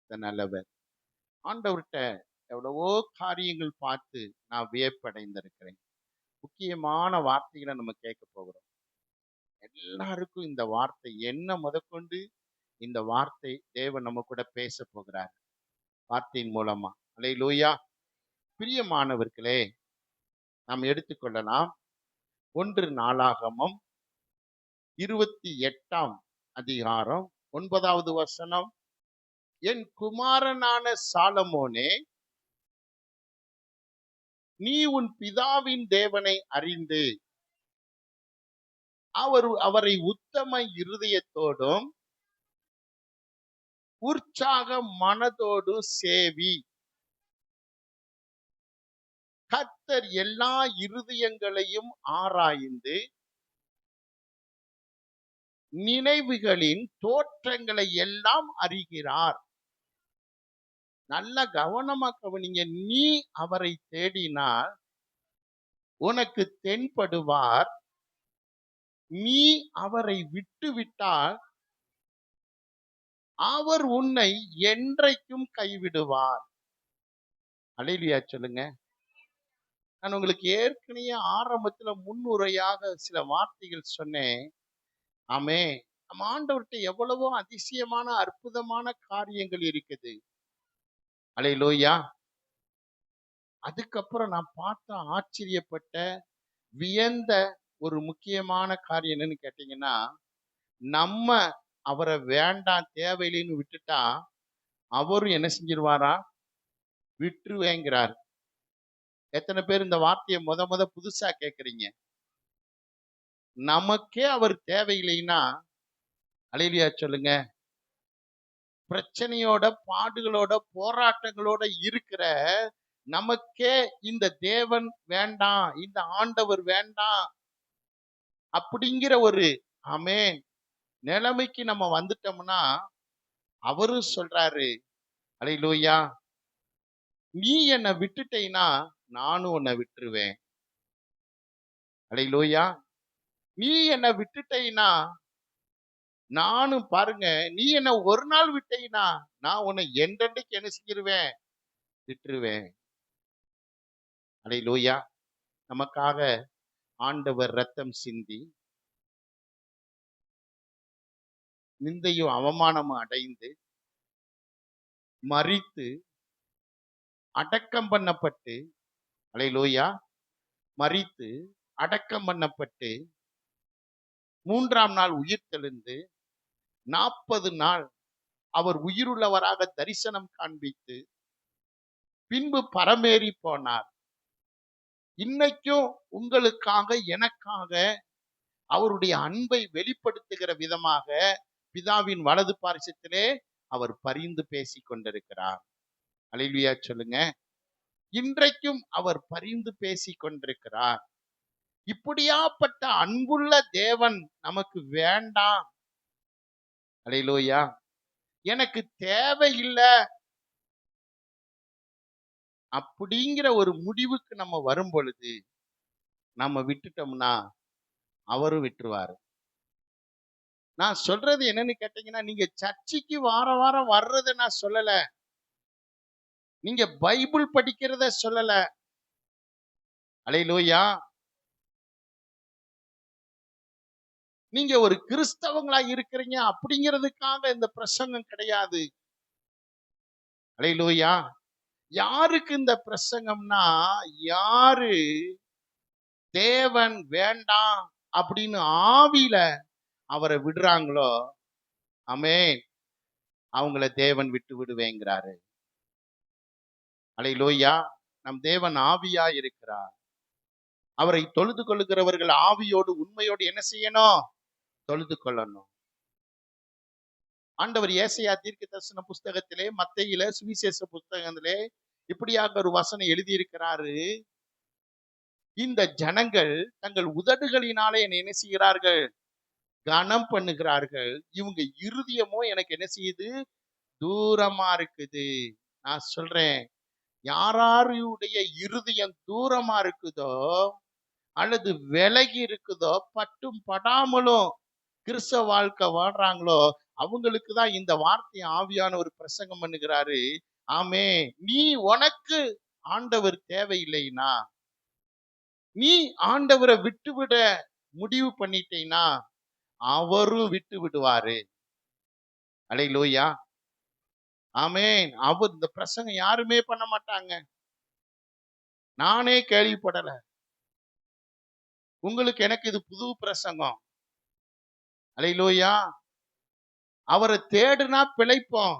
கர்த்தர் நல்லவர். ஆண்டவர்கிட்ட எவ்வளவோ காரியங்கள் பார்த்து நான் வியப்படைந்திருக்கிறேன். முக்கியமான வார்த்தைகளை நம்ம கேட்க போகிறோம். எல்லாருக்கும் இந்த வார்த்தை என்ன முதற்கொண்டு இந்த வார்த்தை தேவன் நம்ம கூட பேச போகிறார் வார்த்தையின் மூலமா. அல்லேலூயா. பிரியமானவர்களே, நாம் எடுத்துக்கொள்ளலாம். 1 நாளாகமம் 28ஆம் அதிகாரம் 9வது வசனம். என் குமாரனான சாலமோனே, நீ உன் பிதாவின் தேவனை அறிந்து அவரை உத்தம இருதயத்தோடும் உற்சாக மனதோடும் சேவி. கர்த்தர் எல்லா இருதயங்களையும் ஆராய்ந்து நினைவுகளின் தோற்றங்களை எல்லாம் அறிகிறார். நல்ல கவனமா கவனிங்க. நீ அவரை தேடினால் உனக்கு தென்படுவார். நீ அவரை விட்டுவிட்டால் அவர் உன்னை என்றைக்கும் கைவிடுவார். அல்லேலூயா சொல்லுங்க. நான் உங்களுக்கு ஏற்கனவே ஆரம்பத்துல முன்னுரையாக சில வார்த்தைகள் சொன்னேன். ஆமே, நம்ம ஆண்டவர்கிட்ட எவ்வளவோ அதிசயமான அற்புதமான காரியங்கள் இருக்குது. அல்லேலூயா. அதுக்கப்புறம் நான் பார்த்த ஆச்சரியப்பட்ட வியந்த ஒரு முக்கியமான காரியம் என்னன்னு கேட்டீங்கன்னா, நம்ம அவரை வேண்டாம் தேவையில்லைன்னு விட்டுட்டா அவரும் என்ன செஞ்சிருவாரா? விட்டுருவேங்கிறார். எத்தனை பேர் இந்த வார்த்தையை முத புதுசா கேட்கறீங்க? நமக்கே அவர் தேவையில்லைன்னா, அல்லேலூயா சொல்லுங்க. பிரச்சனையோட, பாடுகளோட, போராட்டங்களோட இருக்கிற நமக்கே இந்த தேவன் வேண்டாம், இந்த ஆண்டவர் வேண்டாம் அப்படிங்கிற ஒரு ஆமென் நிலைமைக்கு நம்ம வந்துட்டோம்னா, அவரும் சொல்றாரு, அல்லேலூயா, நீ என்னை விட்டுட்டேன்னா நானும் உன்னை விட்டுருவேன். அல்லேலூயா. நீ என்னை விட்டுட்டேன்னா நானும் பாருங்க, நீ என்ன ஒரு நாள் விட்டேன்னா நான் உன்னை என்றென்றைக்கு என்ன செஞ்சிருவேன்? விட்டுருவேன். அல்லேலூயா. நமக்காக ஆண்டவர் ரத்தம் சிந்தி நிந்தையும் அவமானமும் அடைந்து மரித்து அடக்கம் பண்ணப்பட்டு, அல்லேலூயா, மரித்து அடக்கம் பண்ணப்பட்டு 3ஆம் நாள் உயிர்த்தெழுந்து 40 நாள் அவர் உயிருள்ளவராக தரிசனம் காண்பித்து பின்பு பரமேறி போனார். இன்னைக்கும் உங்களுக்காக எனக்காக அவருடைய அன்பை வெளிப்படுத்துகிற விதமாக பிதாவின் வலது பார்சத்திலே அவர் பரிந்து பேசிக் கொண்டிருக்கிறார். அல்லேலூயா சொல்லுங்க. இன்றைக்கும் அவர் பரிந்து பேசிக் கொண்டிருக்கிறார். இப்படியாப்பட்ட அன்புள்ள தேவன் நமக்கு வேண்டாம், அல்லேலூயா, எனக்கு தேவையில்லை அப்படிங்கிற ஒரு முடிவுக்கு நம்ம வரும் பொழுது நம்ம விட்டுட்டோம்னா அவரும் விட்டுருவாரு. நான் சொல்றது என்னன்னு கேட்டீங்கன்னா, நீங்க சர்ச்சுக்கு வாரம் வாரம் வர்றதை நான் சொல்லல, நீங்க பைபிள் படிக்கிறத சொல்லல. அல்லேலூயா. நீங்க ஒரு கிறிஸ்தவங்களா இருக்கிறீங்க அப்படிங்கிறதுக்காக இந்த பிரசங்கம் கிடையாது. அல்லேலூயா. யாருக்கு இந்த பிரசங்கம்னா, யாரு தேவன் வேண்டாம் அப்படின்னு ஆவியில அவரை விடுறாங்களோ, ஆமென், அவங்கள தேவன் விட்டு விடுவேங்கிறாரு. அல்லேலூயா. நம் தேவன் ஆவியா இருக்கிறார். அவரை தொழுது கொள்ளுகிறவர்கள் ஆவியோடு உண்மையோடு என்ன செய்யணும்? தொழுது கொள்ளணும். ஆண்டவர் ஏசாயா தீர்க்கதரிசன புஸ்தகத்திலே, மத்தேயில சுவிசேஷ புஸ்தகத்திலே இப்படியாக ஒரு வசனம் எழுதியிருக்கிறாரு. இந்த ஜனங்கள் தங்கள் உதடுகளினாலே என்னை என்ன செய்கிறார்கள்? கனம் பண்ணுகிறார்கள். இவங்க இருதயமோ எனக்கு என்ன செய்யுது? தூரமா இருக்குது. நான் சொல்றேன், யாருடைய இருதயம் தூரமா இருக்குதோ அல்லது விலகி இருக்குதோ, பட்டும் படாமலும் கிறிஸ்தவ வாழ்க்கை வாழ்றாங்களோ அவங்களுக்கு தான் இந்த வார்த்தை ஆவியானவர் பிரசங்கம் பண்ணுகிறாரு. ஆமே, நீ உனக்கு ஆண்டவர் தேவையில்லைனா, நீ ஆண்டவரை விட்டுவிட முடிவு பண்ணிட்டீன்னா அவரும் விட்டு விடுவாரு. அல்லேலூயா. ஆமென். அவர் இந்த பிரசங்கம் யாருமே பண்ண மாட்டாங்க. நானே கேள்விப்படல. உங்களுக்கு எனக்கு இது புது பிரசங்கம். அல்லேலூயா. அவரை தேடுனா பிழைப்போம்.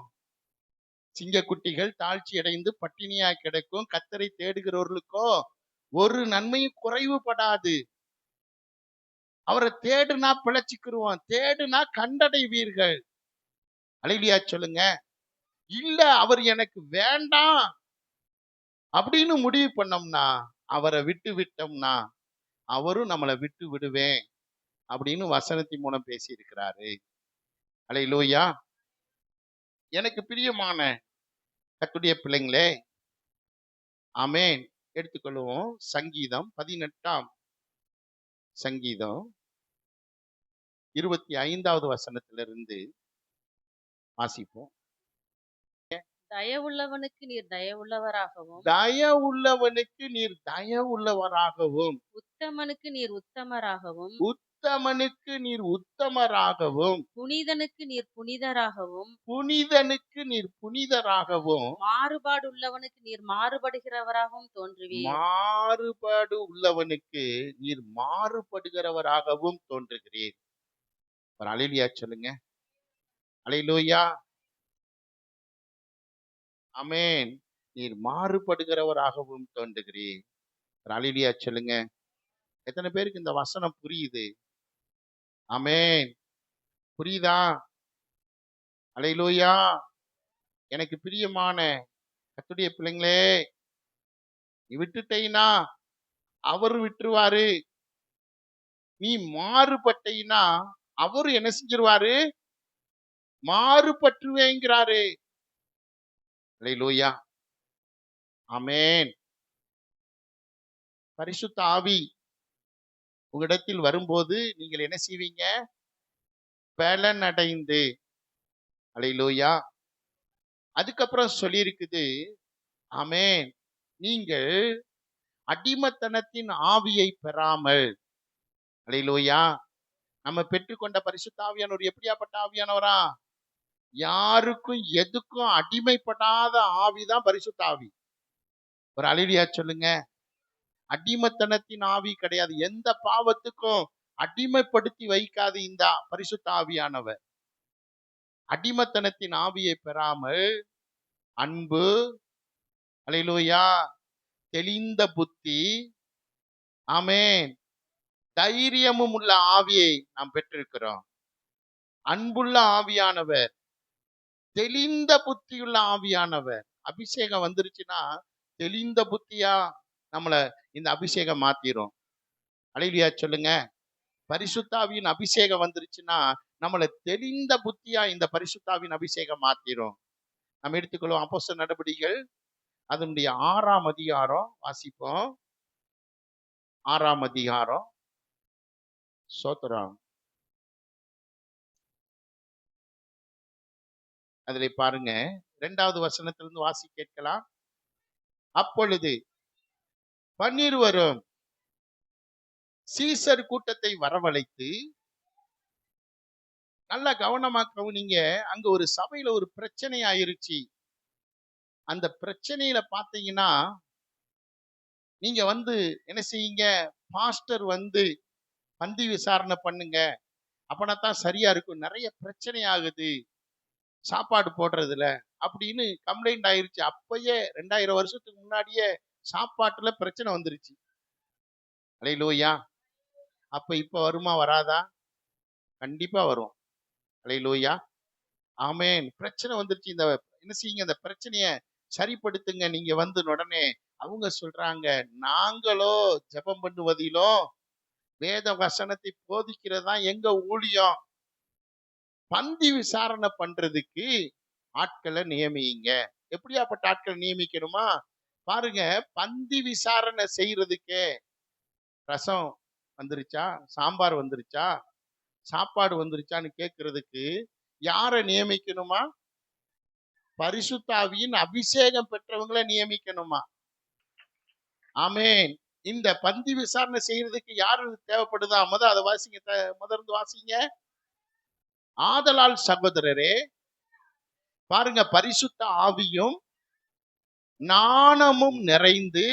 சிங்கக்குட்டிகள் தாழ்ச்சி அடைந்து பட்டினியா கிடக்கும், கர்த்தரை தேடுகிறவர்களுக்கோ ஒரு நன்மையும் குறைவுபடாது. அவரை தேடுனா பிழைச்சுக்கிருவோம். தேடுனா கண்டடைவீர்கள். அல்லேலூயா சொல்லுங்க. இல்ல அவர் எனக்கு வேண்டாம் அப்படின்னு முடிவு பண்ணோம்னா, அவரை விட்டு விட்டோம்னா அவரும் நம்மளை விட்டு விடுவேன் அப்படின்னு வசனத்தின் மூலம் பேசி இருக்கிறாரு. அல்லேலூயா. எனக்கு பிரியமான கர்த்தருடைய பிள்ளைங்களே, ஆமென். எடுத்துக்கொள்வோம். சங்கீதம் 18ஆம் சங்கீதம் 25வது வசனத்திலிருந்து வாசிப்போம். தயவுள்ளவனுக்கு நீர் தயவுள்ளவராகவும், தயவுள்ளவனுக்கு நீர் தயவுள்ளவராகவும், உத்தமனுக்கு நீர் உத்தமராகவும், உத்தமனுக்கு நீர் உத்தமராகவும், புனிதனுக்கு நீர் புனிதராகவும், புனிதனுக்கு நீர் புனிதராகவும், மாறுபாடுள்ளவனுக்கு நீர் மாறுபடுகிறவராகவும் தோன்றுவீர். மாறுபாடு உள்ளவனுக்கு நீர் மாறுபடுகிறவராகவும் தோன்றுகிறீர். ஒரு அல்லேலூயா சொல்லுங்க. அல்லேலூயா. ஆமென். நீர் மாறுபடுகிறவராகவும் தோன்றுகிறீர். ஒரு அல்லேலூயா சொல்லுங்க. எத்தனை பேருக்கு இந்த வசனம் புரியுது? ஆமென். புரியுதா? அல்லேலூயா. எனக்கு பிரியமான கர்த்தருடைய பிள்ளைங்களே, நீ விட்டுட்டீன்னா அவரு விட்டுருவாரு. நீ மாறுபட்டீன்னா அவரு என்ன செஞ்சிருவாரு? மாறுபட்டுவேங்கிறாரு. அல்லேலூயா. ஆமென். பரிசுத்த ஆவி உங்களிடத்தில் வரும்போது நீங்கள் என்ன செய்வீங்க? பலன் அடைந்து. அல்லேலூயா. அதுக்கப்புறம் சொல்லியிருக்குது. ஆமென். நீங்கள் அடிமைத்தனத்தின் ஆவியை பெறாமல். அல்லேலூயா. நம்ம பெற்றுக்கொண்ட பரிசுத்த ஆவியானவர் எப்படியாப்பட்ட ஆவியானவரா? யாருக்கும் எதுக்கும் அடிமைப்படாத ஆவிதான் பரிசுத்த ஆவி. ஒரு அல்லேலூயா சொல்லுங்க. அடிமைத்தனத்தின் ஆவி கிடையாது. எந்த பாவத்துக்கும் அடிமைப்படுத்தி வைக்காது இந்த பரிசுத்த ஆவியானவர். அடிமைத்தனத்தின் ஆவியை பெறாமல் அன்பு, அல்லேலூயா, தெளிந்த புத்தி, ஆமென், தைரியமும் உள்ள ஆவியை நாம் பெற்றிருக்கிறோம். அன்புள்ள ஆவியானவர், தெளிந்த புத்தியுள்ள ஆவியானவர். அபிஷேகம் வந்துருச்சுன்னா தெளிந்த புத்தியா நம்மள இந்த அபிஷேகம் மாத்திரும். அல்லேலூயா சொல்லுங்க. பரிசுத்தாவியின் அபிஷேகம் வந்துருச்சுன்னா நம்மள தெளிந்த புத்தியா இந்த பரிசுத்தாவின் அபிஷேகம் மாத்திரும். நம்ம எடுத்துக்கொள்வோம். அப்போஸ்தலர் நடபடிகள் அதனுடைய 6ஆம் அதிகாரம் வாசிப்போம். 6ஆம் அதிகாரம். ஸ்தோத்திரம். அதிலே பாருங்க, 2வது வசனத்திலிருந்து வாசி கேட்கலாம். அப்பொழுது 12 சீசர் கூட்டத்தை வரவழைத்து, நல்லா கவனமா கவனிங்க. அங்க ஒரு சபையில ஒரு பிரச்சனை ஆயிருச்சு. அந்த பிரச்சனையில பாத்தீங்கன்னா, நீங்க என்ன செய்யுங்க? பாஸ்டர் பந்தி விசாரணை பண்ணுங்க. அப்பனாதான் சரியா இருக்கும். நிறைய பிரச்சனை ஆகுது சாப்பாடு போடுறதுல அப்படின்னு கம்ப்ளைண்ட் ஆயிருச்சு. அப்பயே 2000 வருஷத்துக்கு முன்னாடியே சாப்பாட்டுல பிரச்சனை வந்துருச்சு. அல்லேலூயா. அப்ப இப்ப வருமா வராதா? கண்டிப்பா வரும். அல்லேலூயா. ஆமென். பிரச்சனை வந்துருச்சு. இந்த என்ன செய்யுங்க? அந்த பிரச்சனைய சரிப்படுத்துங்க. நீங்க உடனே அவங்க சொல்றாங்க, நாங்களோ ஜெபம் பண்ணுவதிலும் வேத வசனத்தை போதிக்கிறது தான் எங்க ஊழியம். பந்தி விசாரணை பண்றதுக்கு ஆட்களை நியமியுங்க. எப்படியாப்பட்ட ஆட்களை நியமிக்கணுமா? பாருங்க, பந்தி விசாரணை செய்யறதுக்கே ரசம் வந்துருச்சா? சாம்பார் வந்துருச்சா? சாப்பாடு வந்துருச்சான்னு கேட்கறதுக்கு யாரை நியமிக்கணுமா? பரிசுத்த ஆவியின் அபிஷேகம் பெற்றவங்களை நியமிக்கணுமா? ஆமென். இந்த பந்தி விசாரணை செய்யறதுக்கு யாரு தேவைப்படுதா? அதை வாசிங்க. முதல்ல வாசிங்க. ஆதலால் சகோதரரே, பாருங்க, பரிசுத்த ஆவியும் ஞானமும் நிறைந்து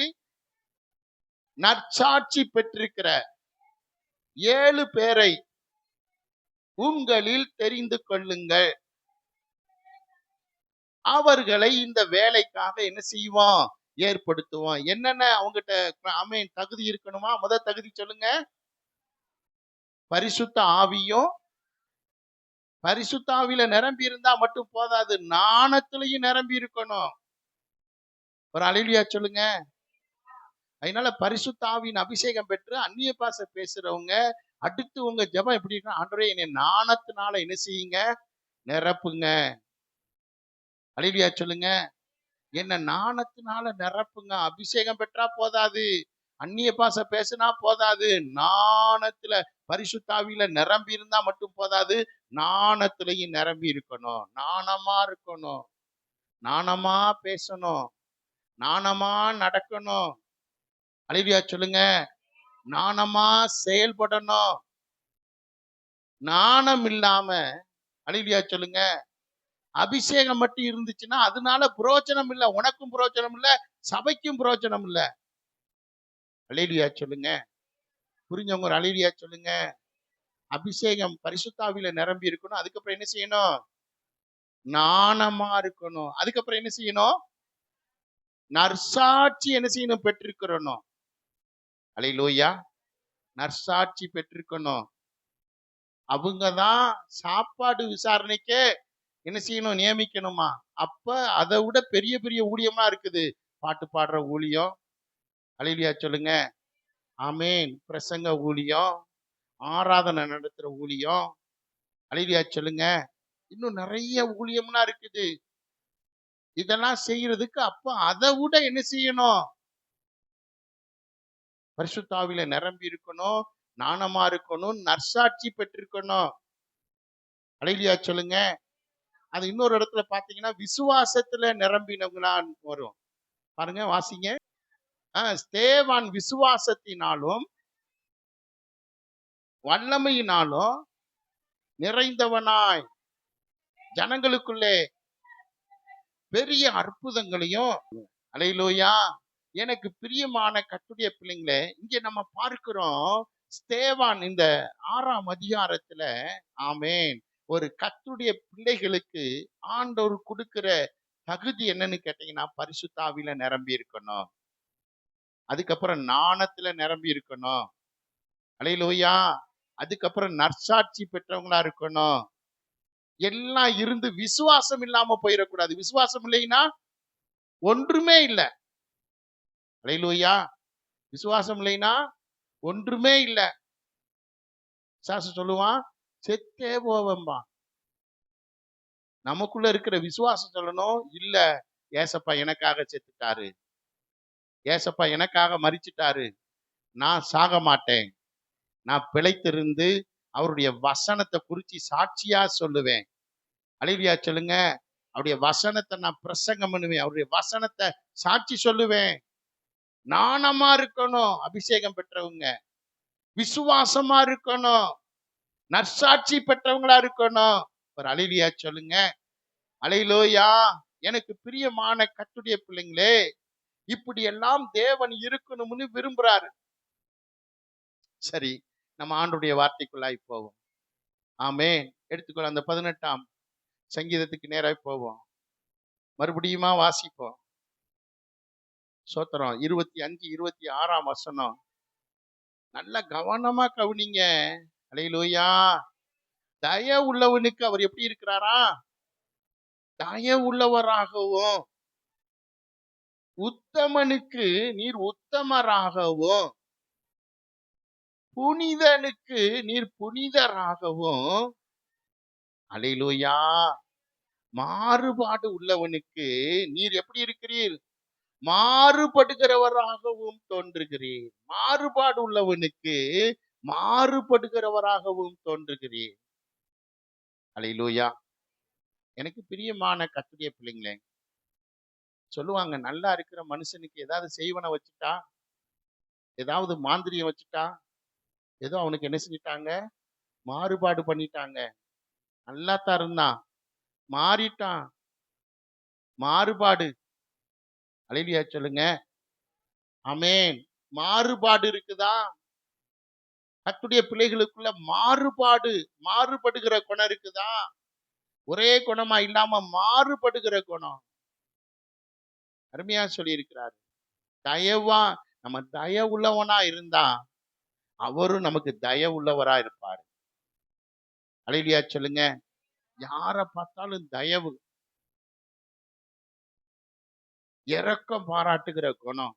நற்சாட்சி பெற்றிருக்கிற 7 பேரை உங்களில் தெரிந்து கொள்ளுங்கள். அவர்களை இந்த வேலைக்காக என்ன செய்வோம்? ஏற்படுத்துவோம். என்னென்ன அவங்ககிட்ட ஆமென் தகுதி இருக்கணுமா? தகுதி சொல்லுங்க. பரிசுத்த ஆவியும், பரிசுத்த ஆவியில நிரம்பி இருந்தா மட்டும் போதாது, ஞானத்திலையும் நிரம்பி இருக்கணும். ஒரு அல்லேலூயா சொல்லுங்க. அதனால பரிசுத்த ஆவியின் அபிஷேகம் பெற்று அந்நிய பாஷை பேசுறவங்க அடுத்து உங்க ஜெபம் எப்படி இருக்கு? ஆண்டவரே, என்னை ஞானத்தினால என்ன செய்யுங்க? நிரப்புங்க. அல்லேலூயா சொல்லுங்க. என்ன ஞானத்தினால நிரப்புங்க. அபிஷேகம் பெற்றா போதாது, அந்நிய பாஷை பேசினா போதாது, ஞானத்துல பரிசுத்த ஆவியில நிரம்பி இருந்தா மட்டும் போதாது, ஞானத்திலையும் நிரம்பி இருக்கணும். ஞானமா இருக்கணும், ஞானமா பேசணும், ஞானமா நடக்கணும். அல்லேலூயா சொல்லுங்க. ஞானமா செயல்படணும். ஞானம் இல்லாம, அல்லேலூயா சொல்லுங்க, அபிஷேகம் மட்டும் இருந்துச்சுன்னா அதனால புரோஜனம் இல்ல. உனக்கும் புரோஜனம் இல்ல, சபைக்கும் புரோஜனம் இல்ல. அல்லேலூயா சொல்லுங்க. புரிஞ்சவங்க ஒரு அல்லேலூயா சொல்லுங்க. அபிஷேகம் பரிசுத்த ஆவியில நிரம்பி இருக்கணும். அதுக்கப்புறம் என்ன செய்யணும்? ஞானமா இருக்கணும். அதுக்கப்புறம் என்ன செய்யணும்? நற்சாட்சி என்ன செய்யணும்? பெற்றிருக்கணும். அல்லேலூயா. நற்சாட்சி பெற்றிருக்கணும். அவங்கதான் சாப்பாடு விசாரணைக்கே என்ன செய்யணும்? நியமிக்கணுமா? அப்ப அதை விட பெரிய பெரிய ஊழியம்லாம் இருக்குது. பாட்டு பாடுற ஊழியம், அல்லேலூயா சொல்லுங்க, ஆமென், பிரசங்க ஊழியம், ஆராதனை நடத்துற ஊழியம், அல்லேலூயா சொல்லுங்க, இன்னும் நிறைய ஊழியம்லாம் இருக்குது. இதெல்லாம் செய்யறதுக்கு அப்ப அதை விட என்ன செய்யணும்? பரிசுத்த ஆவியில நிரம்பி இருக்கணும், ஞானமா இருக்கணும், நற்சாட்சி பெற்றிருக்கணும். அல்லேலூயா சொல்லுங்க. அது இன்னொரு இடத்துல பாத்தீங்கன்னா விசுவாசத்துல நிரம்பினவங்களான்னு வரும். பாருங்க, வாசிங்க. ஸ்தேவான் விசுவாசத்தினாலும் வல்லமையினாலும் நிறைந்தவனாய் ஜனங்களுக்குள்ளே பெரிய அற்புதங்களையும், அல்லேலூயா, எனக்கு பிரியமான கர்த்தருடைய பிள்ளைங்களே, இங்க நம்ம பார்க்கிறோம் ஸ்தேவான் இந்த 6ஆம் அதிகாரத்துல, ஆமென், ஒரு கர்த்தருடைய பிள்ளைகளுக்கு ஆண்டவர் கொடுக்கிற தகுதி என்னன்னு கேட்டீங்கன்னா பரிசுத்த ஆவியில நிரம்பி இருக்கணும். அதுக்கப்புறம் ஞானத்துல நிரம்பி இருக்கணும். அல்லேலூயா. அதுக்கப்புறம் நற்சாட்சி பெற்றவங்களா இருக்கணும். எல்லாம் இருந்து விசுவாசம் இல்லாம போயிடக்கூடாது. விசுவாசம் இல்லைன்னா ஒன்றுமே இல்ல. அல்லேலூயா. விசுவாசம் இல்லைன்னா ஒன்றுமே இல்ல. சொல்லுவான், செத்தே போவம்பா. நமக்குள்ள இருக்கிற விசுவாசம் சொல்லணும், இல்ல, ஏசப்பா எனக்காக செத்துட்டாரு, ஏசப்பா எனக்காக மரிச்சிட்டாரு, நான் சாக மாட்டேன், நான் பிழைத்திருந்து அவருடைய வசனத்தை குறிச்சு சாட்சியா சொல்லுவேன். அல்லேலூயா சொல்லுங்க. அவருடைய வசனத்தை நான் பிரசங்கம் பண்ணுவேன், அவருடைய வசனத்தை சாட்சி சொல்லுவேன். ஞானமா இருக்கணும் அபிஷேகம் பெற்றவங்க, விசுவாசமா இருக்கணும், நற்சாட்சி பெற்றவங்களா இருக்கணும். ஒரு அல்லேலூயா சொல்லுங்க. அல்லேலூயா. எனக்கு பிரியமான கர்த்தருடைய பிள்ளைங்களே, இப்படி எல்லாம் தேவன் இருக்கணும்னு விரும்புறாரு. சரி, நம்ம ஆண்டவருடைய வார்த்தைக்குள்ளாய் போவோம். ஆமென். எடுத்துக்கொள்ள அந்த 18ஆம் சங்கீதத்துக்கு நேராய் போவோம். மறுபடியுமா வாசிப்போம். சோத்திரம். 25, 26ஆம் வசனம். நல்ல கவனமா கவனிங்க. அல்லேலூயா. தய உள்ளவனுக்கு அவர் எப்படி இருக்கிறாரா? தய உள்ளவராகவும், உத்தமனுக்கு நீர் உத்தமராகவும், புனிதனுக்கு நீர் புனிதராகவும், அல்லேலூயா, மாறுபாடு உள்ளவனுக்கு நீர் எப்படி இருக்கிறீர்? மாறுபடுகிறவராகவும் தோன்றுகிறீர். மாறுபாடு உள்ளவனுக்கு மாறுபடுகிறவராகவும் தோன்றுகிறீர். அல்லேலூயா. எனக்கு பிரியமான கர்த்தருடைய பிள்ளைங்களே, சொல்லுவாங்க நல்லா இருக்கிற மனுஷனுக்கு ஏதாவது செய்வன வச்சுட்டா, ஏதாவது மாந்திரியம் வச்சுட்டா, ஏதோ அவனுக்கு என்ன செஞ்சுட்டாங்க, மாறுபாடு பண்ணிட்டாங்க. நல்லா தான் இருந்தான், மாறிட்டான். மாறுபாடு. அல்லேலூயா சொல்லுங்க. ஆமென். மாறுபாடு இருக்குதா? கர்த்தருடைய பிள்ளைகளுக்குள்ள மாறுபாடு, மாறுபடுகிற குணம் இருக்குதா? ஒரே குணமா இல்லாம மாறுபடுகிற குணம். அருமையா சொல்லியிருக்கிறார். தயவா நம்ம தயவுள்ளவனா இருந்தா, அவரும் நமக்கு தயவுள்ளவரா இருப்பாரு. அல்லேலூயா சொல்லுங்க. யார பார்த்தாலும் தயவு, இரக்கம் பாராட்டுகிற குணம்.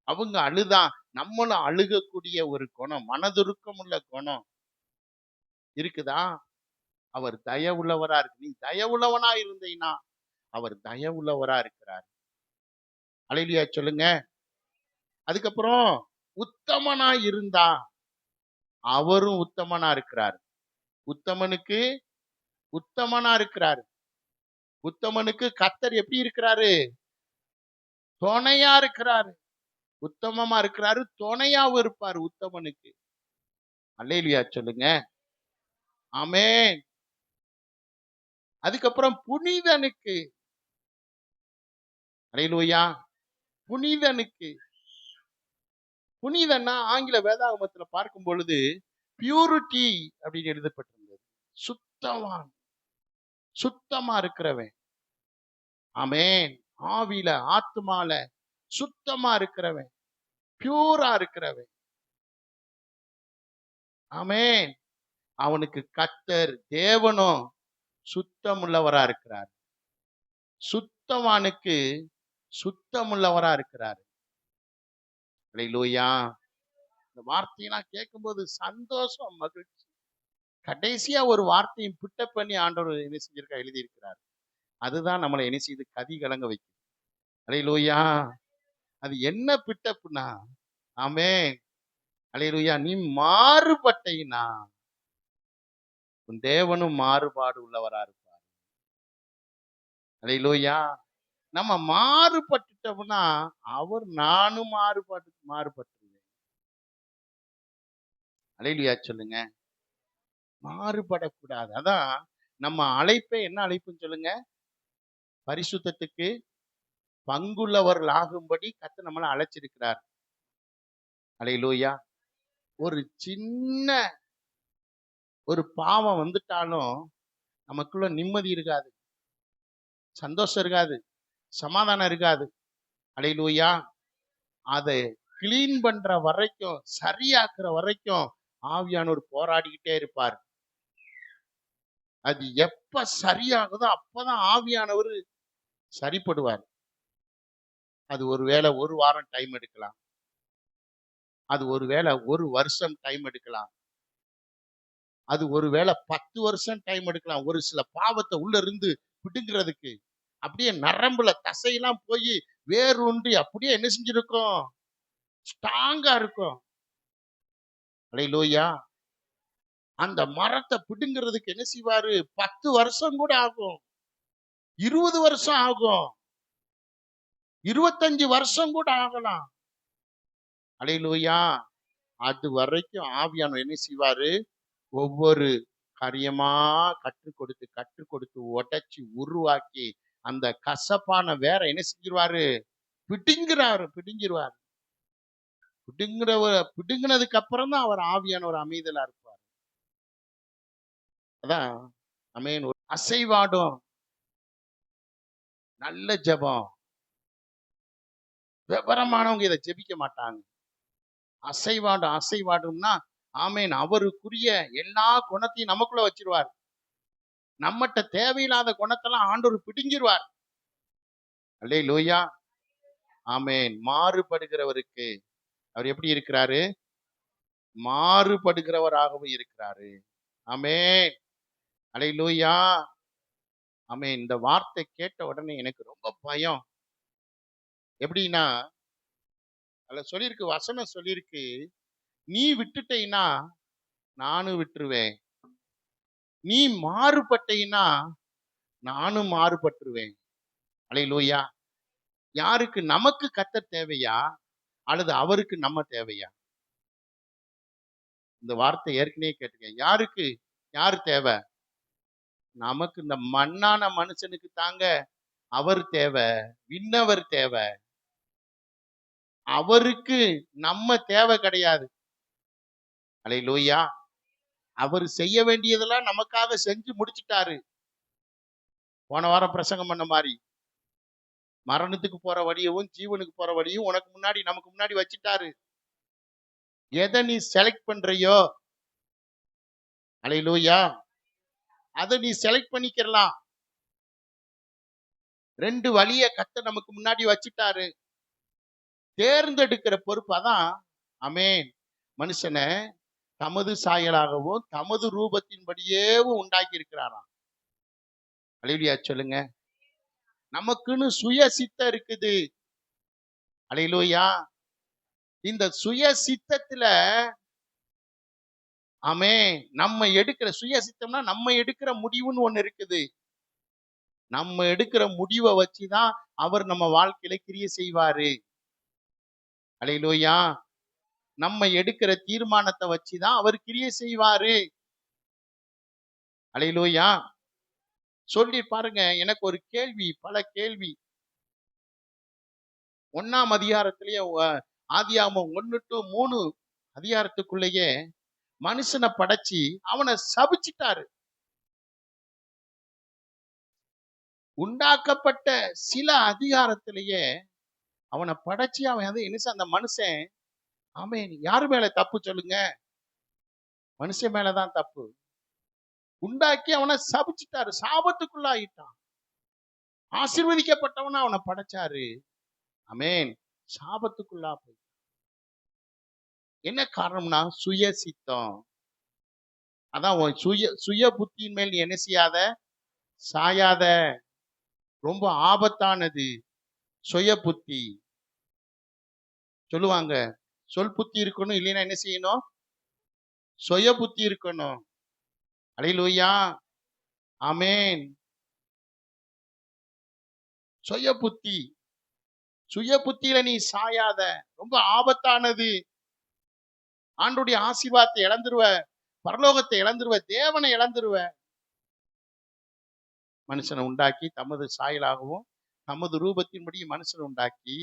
அவங்க அழுதா நம்மளும் அழுகக்கூடிய ஒரு குணம், மனதுருக்கம் உள்ள குணம் இருக்குதா? அவர் தயவுள்ளவரா இருக்கு. நீ தயவுள்ளவனா இருந்தீன்னா, அவர் தயவுள்ளவரா இருக்கிறார். அல்லேலூயா சொல்லுங்க. அதுக்கப்புறம் உத்தமனா இருந்தா, அவரும் உத்தமனா இருக்கிறார். உத்தமனுக்கு உத்தமனா இருக்கிறார். உத்தமனுக்கு கர்த்தர் எப்படி இருக்கிறாரு? துணையா இருக்கிறாரு. உத்தமமா இருக்கிறாரு, துணையாவும் இருப்பாரு உத்தமனுக்கு. அல்லேலூயா சொல்லுங்க. ஆமென். அதுக்கப்புறம் புனிதனுக்கு, அல்லேலூயா, புனிதனுக்கு. புனிதன்னா ஆங்கில வேதாகமத்துல பார்க்கும் பொழுது பியூரிட்டி அப்படின்னு எழுதப்பட்டிருந்தது. சுத்தவான், சுத்தமா இருக்கிறவன். ஆமென். ஆவியில, ஆத்துமால சுத்தமா இருக்கிறவன், பியூரா இருக்கிறவன். ஆமென். அவனுக்கு கர்த்தர் தேவனும் சுத்தமுள்ளவரா இருக்கிறார். சுத்தவானுக்கு சுத்தமுள்ளவரா இருக்கிறார். அல்லேலூயா. இந்த வார்த்தையெல்லாம் கேட்கும்போது சந்தோஷம், மகிழ்ச்சி. கடைசியா ஒரு வார்த்தையும் பிட்டப் பண்ணி ஆண்டவர் என்ன செஞ்சிருக்கா, எழுதியிருக்கிறார். அதுதான் நம்மளை என்ன செய்யுது, கதி கலங்க வைக்கும். அல்லேலூயா. அது என்ன பிட்டப்னா, ஆமென். அல்லேலூயா. நீ மாறுபட்டீனா உன் தேவனும் மாறுபாடு உள்ளவரா இருப்பார். அல்லேலூயா. நம்ம மாறுபட்டுட்டோம்னா அவர் நானும் மாறுபட்டுருவேன். அல்லேலூயா சொல்லுங்க. மாறுபடக்கூடாது. அதான் நம்ம அழைப்பே என்ன அழைப்புன்னு சொல்லுங்க? பரிசுத்தத்துக்கு பங்குள்ளவர்கள் ஆகும்படி கர்த்தர் நம்மள அழைச்சிருக்கிறார். அல்லேலூயா. ஒரு சின்ன ஒரு பாவம் வந்துட்டாலும் நமக்குள்ள நிம்மதி இருக்காது, சந்தோஷம் இருக்காது, சமாதானம் இருக்காது. அல்லேலூயா. அதை கிளீன் பண்ற வரைக்கும், சரியாக்குற வரைக்கும் ஆவியானவர் போராடிக்கிட்டே இருப்பார். அது எப்ப சரியாகுதோ அப்பதான் ஆவியானவர் சரிப்படுவார். அது ஒருவேளை ஒரு வாரம் டைம் எடுக்கலாம். அது ஒருவேளை ஒரு வருஷம் டைம் எடுக்கலாம். அது ஒருவேளை 10 வருஷம் டைம் எடுக்கலாம். ஒரு சில பாவத்தை உள்ள இருந்து பிடுங்கிறதுக்கு. அப்படியே நரம்புல தசையெல்லாம் போய் வேரூன்றி அப்படியே என்ன செஞ்சிருக்கும்? ஸ்ட்ராங்கா இருக்கும். அல்லேலூயா. அந்த மரத்தை பிடுங்கிறதுக்கு என்ன செய்வாரு? 10 வருஷம் கூட ஆகும். 20 வருஷம் ஆகும். 25 வருஷம் கூட ஆகலாம். அல்லேலூயா. அது வரைக்கும் ஆவியானவர் என்ன செய்வாரு? ஒவ்வொரு காரியமா கற்றுக் கொடுத்து உடைச்சு உருவாக்கி அந்த கசப்பான வேற என்ன செஞ்சிருவாரு? பிடுங்கிருவாரு. பிடுங்கினதுக்கு அப்புறம் தான் அவர் ஆவியானவர் அமைதலா இருப்பார். அதான் ஆமென். ஒரு அசைவாடும், நல்ல ஜெபம். விவரமானவங்க இதை ஜெபிக்க மாட்டாங்க. அசைவாடும்னா ஆமென். அவருக்குரிய எல்லா குணத்தையும் நமக்குள்ள வச்சிருவார். நம்மட்ட தேவையில்லாத குணத்தெல்லாம் ஆண்டவர் பிடுங்கிருவார். அல்லேலூயா. ஆமென். மாறுபடுகிறவருக்கு அவர் எப்படி இருக்கிறாரு? மாறுபடுகிறவராகவும் இருக்கிறாரு. ஆமென். அல்லேலூயா. ஆமென். இந்த வார்த்தை கேட்ட உடனே எனக்கு ரொம்ப பயம். எப்படின்னா, அதுல சொல்லியிருக்கு, வசனம் சொல்லியிருக்கு, நீ விட்டுட்டேன்னா நானும் விட்டுருவேன். நீ மாறுபட்டேன்னா நானும் மாறுபட்டுருவேன். அல்லேலூயா. யாருக்கு? நமக்கு கர்த்தர் தேவையா அல்லது அவருக்கு நம்ம தேவையா? இந்த வார்த்தை ஏற்கனவே கேட்டுங்க. யாருக்கு யார் தேவை? நமக்கு இந்த மண்ணான மனுஷனுக்கு தாங்க அவர் தேவை, விண்ணவர் தேவை. அவருக்கு நம்ம தேவை கிடையாது. அல்லேலூயா. அவர் செய்ய வேண்டியதெல்லாம் நமக்காக செஞ்சு முடிச்சிட்டாரு. போன வாரம் பிரசங்கம் பண்ண மாதிரி, மரணத்துக்கு போற வழியவும் ஜீவனுக்கு போற வழியும் உனக்கு முன்னாடி நமக்கு முன்னாடி வச்சிட்டாரு. எதை நீ செலக்ட் பண்றியோ, அல்லேலூயா, அதை நீ செலக்ட் பண்ணிக்கிறலாம். 2 வழிய கர்த்தர் நமக்கு முன்னாடி வச்சிட்டாரு. தேர்ந்தெடுக்கிற பொறுப்பு அதான். ஆமென். மனுஷனை தமது சாயலாகவும் தமது ரூபத்தின்படியேவும் உண்டாக்கி இருக்கிறாராம். அல்லேலூயா சொல்லுங்க. நமக்குன்னு சுய சித்தம் இருக்குது. அல்லேலூயா. இந்த சுய சித்தத்துல ஆமென், நம்ம எடுக்கிற சுய சித்தம்னா நம்ம எடுக்கிற முடிவுன்னு ஒண்ணு இருக்குது. நம்ம எடுக்கிற முடிவை வச்சுதான் அவர் நம்ம வாழ்க்கையில கிரியை செய்வாரு. அல்லேலூயா. நம்ம எடுக்கிற தீர்மானத்தை வச்சுதான் அவர் கிரியை செய்வாரு. அல்லேலூயா. சொல்லி பாருங்க. எனக்கு ஒரு கேள்வி, பல கேள்வி. 1ஆம் அதிகாரத்திலேயே ஆதியாகமம் 1 to 3 அதிகாரத்துக்குள்ளேயே மனுஷனை படைச்சு அவனை சபிச்சிட்டாரு. உண்டாக்கப்பட்ட சில அதிகாரத்திலேயே அவனை படைச்சு அவன் வந்து என்ன அந்த மனுஷன் ஆமென், யாரு மேல தப்பு சொல்லுங்க? மனுஷன் மேலதான் தப்பு. உண்டாக்கி அவனை சபிச்சிட்டாரு, சாபத்துக்குள்ள ஆயிட்டான். ஆசீர்வதிக்கப்பட்டவனா அவனை படைச்சாரு. ஆமென், சாபத்துக்குள்ளா போய். என்ன காரணம்னா சுய சித்தம். அதான் உன் சுய சுய புத்தியின் மேல் நீ என்ன செய்யாத, சாயாத. ரொம்ப ஆபத்தானது சுய புத்தி. சொல்லுவாங்க, சொல் புத்தி இருக்கணும், இல்லைன்னா என்ன செய்யணும்? சுய புத்தி இருக்கணும். அல்லேலூயா. ஆமென். சுய புத்தி. சுய புத்தியில நீ சாயாத. ரொம்ப ஆபத்தானது. ஆண்டவருடைய ஆசீர்வாதத்தை இழந்துருவ, பரலோகத்தை இழந்துருவ, தேவனை இழந்துருவ. மனுஷனை உண்டாக்கி தமது சாயலாகவும் தமது ரூபத்தின்படி மனுஷனை உண்டாக்கி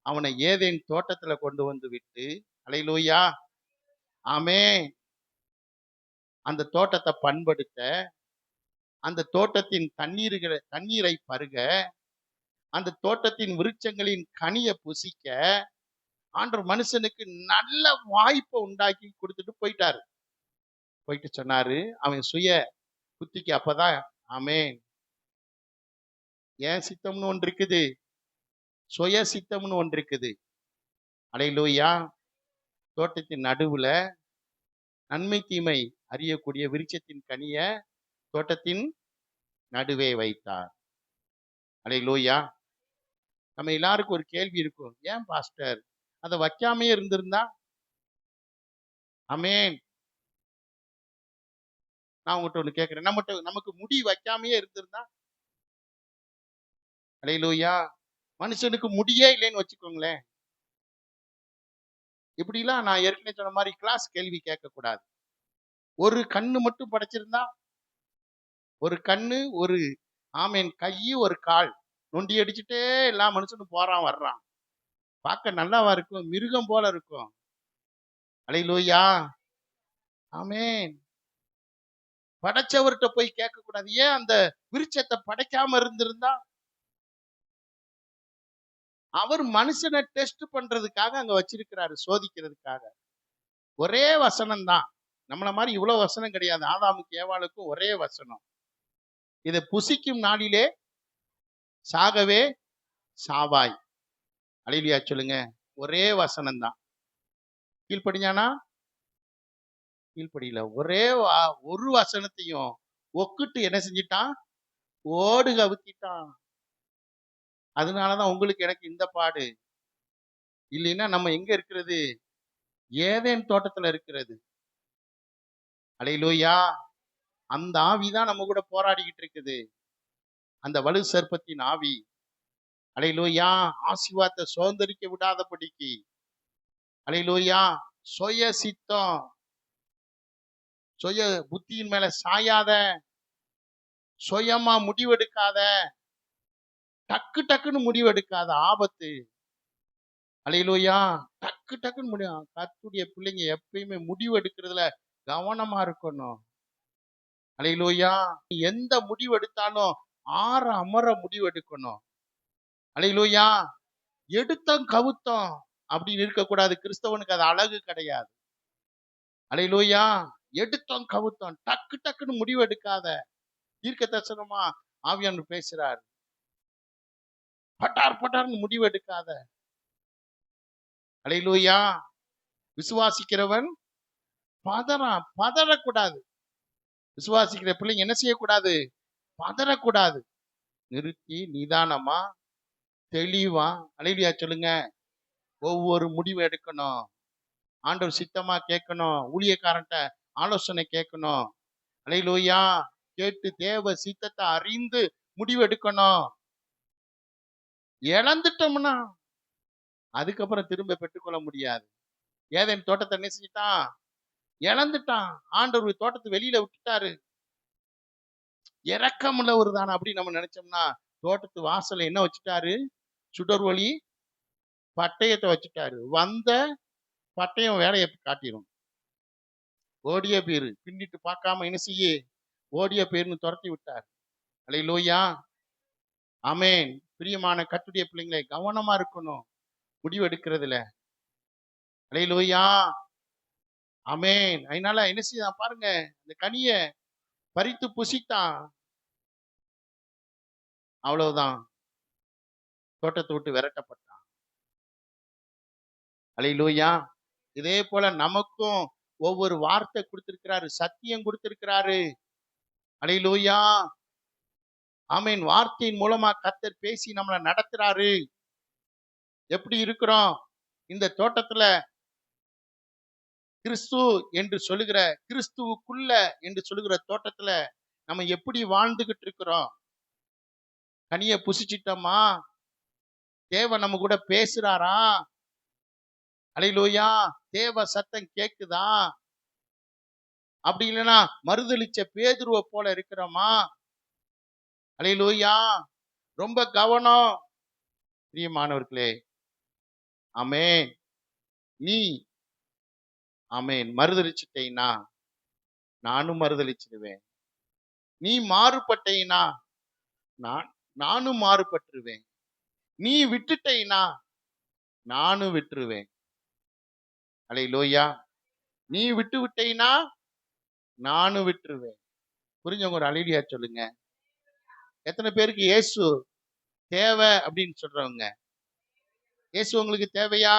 அவனை ஏதேன் தோட்டத்துல கொண்டு வந்து விட்டு, அல்லேலூயா, ஆமென், அந்த தோட்டத்தை பண்படுத்த, அந்த தோட்டத்தின் தண்ணீரை பருக, அந்த தோட்டத்தின் விருட்சங்களின் கனியை புசிக்க ஆண்டவர் மனுஷனுக்கு நல்ல வாய்ப்பை உண்டாக்கி கொடுத்துட்டு போயிட்டாரு. போயிட்டு சொன்னாரு, அவன் சுய புத்திக்கு அப்பதான் ஆமென், ஏன் சித்தம்னு ஒன்று இருக்குது, சுய சித்தம்னு ஒன்று இருக்குது. அல்லேலூயா. தோட்டத்தின் நடுவுல நன்மை தீமை அறியக்கூடிய விருட்சத்தின் கனிய தோட்டத்தின் நடுவே வைத்தார். அல்லேலூயா. நம்ம எல்லாருக்கும் ஒரு கேள்வி இருக்கும், ஏன் பாஸ்டர் அதை வைக்காமையே இருந்திருந்தா? ஆமென். நான் உங்ககிட்ட ஒண்ணு கேட்கிறேன், நமக்கு முடி வைக்காமையே இருந்திருந்தா? அல்லேலூயா. மனுஷனுக்கு முடியே இல்லைன்னு வச்சுக்கோங்களேன். இப்படிலாம் நான் ஏற்கனவே சொன்ன மாதிரி கிளாஸ் கேள்வி கேட்க கூடாது. ஒரு கண்ணு மட்டும் படைச்சிருந்தா, ஒரு கண்ணு, ஒரு ஆமென் கை, ஒரு கால், நொண்டி அடிச்சுட்டே எல்லா மனுஷனும் போறான் வர்றான். பார்க்க நல்லாவா இருக்கும்? மிருகம் போல இருக்கும். அல்லேலூயா. ஆமென். படைச்சவர்கிட்ட போய் கேட்க கூடாது, ஏன் அந்த விருட்சத்தை படைக்காம இருந்திருந்தா? அவர் மனுஷனை டெஸ்ட் பண்றதுக்காக அங்க வச்சிருக்கிறாரு, சோதிக்கிறதுக்காக. ஒரே வசனம் தான். நம்மள மாதிரி இவ்வளவு வசனம் கிடையாது. ஆதாமுக்கு ஏவாளுக்கும் ஒரே வசனம். இதை புசிக்கும் நாளிலே சாகவே சாவாய். அல்லேலூயா சொல்லுங்க. ஒரே வசனம் தான். கீழ்ப்படிஞ்சானா? கீழ்ப்படியில. ஒரு வசனத்தையும் ஒக்கிட்டு என்ன செஞ்சிட்டான்? ஓடு கவுத்திட்டான். அதனாலதான் உங்களுக்கு எனக்கு இந்த பாடு. இல்லைன்னா நம்ம எங்க இருக்கிறது? ஏதேன் தோட்டத்துல இருக்கிறது. அல்லேலூயா. அந்த ஆவிதான் நம்ம கூட போராடிக்கிட்டு இருக்குது. அந்த வலு சர்ப்பத்தின் ஆவி. அல்லேலூயா. ஆசீர்வாதத்தை சுதந்தரிக்க விடாதபடிக்கு. அல்லேலூயா. சுய சித்தம், சுய புத்தியின் மேல சாயாத, சுயமா முடிவெடுக்காத, டக்கு டக்குன்னு முடிவெடுக்காத ஆபத்து. அல்லேலூயா. டக்கு டக்குன்னு முடியும். கர்த்தருடைய பிள்ளைங்க எப்பயுமே முடிவு எடுக்கிறதுல கவனமா இருக்கணும். அல்லேலூயா. எந்த முடிவு எடுத்தாலும் ஆற அமர முடிவு எடுக்கணும். அல்லேலூயா. எடுத்தோம் கவுத்தோம் அப்படின்னு இருக்கக்கூடாது. கிறிஸ்தவனுக்கு அது அழகு கிடையாது. அல்லேலூயா. எடுத்தோம் கவுத்தோம் டக்கு டக்குன்னு முடிவு எடுக்காத. தீர்க்க தரிசனமா ஆவியானவர் பேசுறார். பட்டார் பட்டார்னு முடிவு எடுக்காத. அல்லேலூயா. விசுவாசிக்கிறவன் பதறக்கூடாது. விசுவாசிக்கிற பிள்ளைங்க என்ன செய்யக்கூடாது? பதறக்கூடாது. நிறுத்தி நிதானமா தெளிவா அல்லேலூயா சொல்லுங்க. ஒவ்வொரு முடிவு எடுக்கணும். ஆண்டவர் சித்தமா கேட்கணும். ஊழியக்காரன்ட்ட ஆலோசனை கேட்கணும். அல்லேலூயா. கேட்டு தேவ சித்தத்தை அறிந்து முடிவு எடுக்கணும். இழந்துட்டோம்னா அதுக்கப்புறம் திரும்ப பெற்றுக்கொள்ள முடியாது. ஏதேன் தோட்டத்தை என்ன செஞ்சிட்டான்? இழந்துட்டான். ஆண்டவர் தோட்டத்தை வெளியில விட்டுட்டாரு. இரக்கமுள்ளவர் தானே அப்படி நம்ம நினைச்சோம்னா, தோட்டத்து வாசல்ல என்ன வச்சுட்டாரு? சுடர் ஒளி பட்டயத்தை வச்சுட்டாரு. வந்த பட்டயம் வேலையை காட்டிடும். ஓடிய பேரு பின்னிட்டு பார்க்காம என்ன செய்ய? ஓடிய பேருன்னு துரத்தி விட்டார். அல்லேலூயா. ஆமென். பிரியமான கர்த்தருடைய பிள்ளைங்களே, கவனமா இருக்கணும் முடிவு எடுக்கிறதுல. அல்லேலூயா. ஆமென். அதனால என்ன செய்தான் பாருங்க, இந்த கனிய பறித்து புசித்தான். அவ்வளவுதான். தோட்டத்தை விட்டு விரட்டப்பட்டான். அல்லேலூயா. இதே போல நமக்கும் ஒவ்வொரு வார்த்தை கொடுத்திருக்கிறாரு, சத்தியம் கொடுத்திருக்கிறாரு. அல்லேலூயா. ஆமென். வார்த்தையின் மூலமா கர்த்தர் பேசி நம்மளை நடத்துறாரு. எப்படி இருக்கிறோம்? இந்த தோட்டத்துல கிறிஸ்து என்று சொல்லுகிற, கிறிஸ்துவுக்குள்ள என்று சொல்லுகிற தோட்டத்துல நம்ம எப்படி வாழ்ந்துகிட்டு இருக்கிறோம்? கனிய புசிச்சிட்டோமா? தேவன் நம்ம கூட பேசுறாரா? அல்லேலூயா. தேவ சத்தம் கேக்குதா? அப்படி இல்லைன்னா மறுதலிச்ச பேதுருவ போல இருக்கிறோமா? அல்லேலூயா. ரொம்ப கவனம் பிரியமானவர்களே. ஆமென். நீ ஆமென் மறுதலிச்சிட்டேனா நானும் மறுதலிச்சிடுவேன். நீ மாறுபட்டேனா நானும் மாறுபட்டுருவேன். நீ விட்டுட்டேனா நானும் விட்டுருவேன். அல்லேலூயா. நீ விட்டு விட்டேனா நானும் விட்டுருவேன். புரிஞ்சவங்க ஒரு அல்லேலூயா சொல்லுங்க. எத்தனை பேருக்கு இயேசு தேவை அப்படின்னு சொல்றவங்க? இயேசு உங்களுக்கு தேவையா?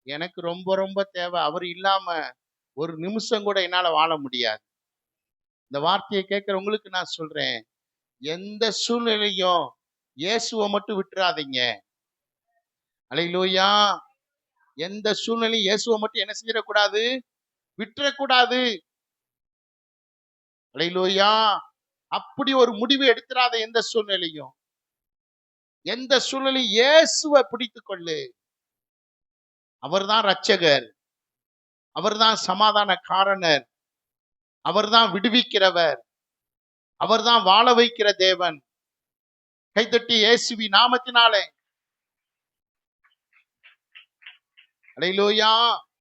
எனக்கு ரொம்ப ரொம்ப தேவை. அவர் இல்லாம ஒரு நிமிஷம் கூட என்னால வாழ முடியாது. இந்த வார்த்தையை கேட்கிற உங்களுக்கு நான் சொல்றேன், எந்த சூழ்நிலையும் இயேசுவை மட்டும் விட்டுறாதீங்க. அல்லேலூயா. எந்த சூழ்நிலையும் இயேசுவை மட்டும் என்ன செஞ்சிடக்கூடாது? விட்டுறக்கூடாது. அல்லேலூயா. அப்படி ஒரு முடிவு எடுத்துறாத. எந்த சூழ்நிலையும் எந்த சூழ்நிலையும் இயேசுவை பிடித்துக் கொள்ளு. அவர்தான் ரட்சகர். அவர்தான் சமாதான காரணர். அவர்தான் விடுவிக்கிறவர். அவர்தான் வாழ வைக்கிற தேவன். கைத்தட்டி இயேசுவி நாமத்தினாலே அல்லேலூயா.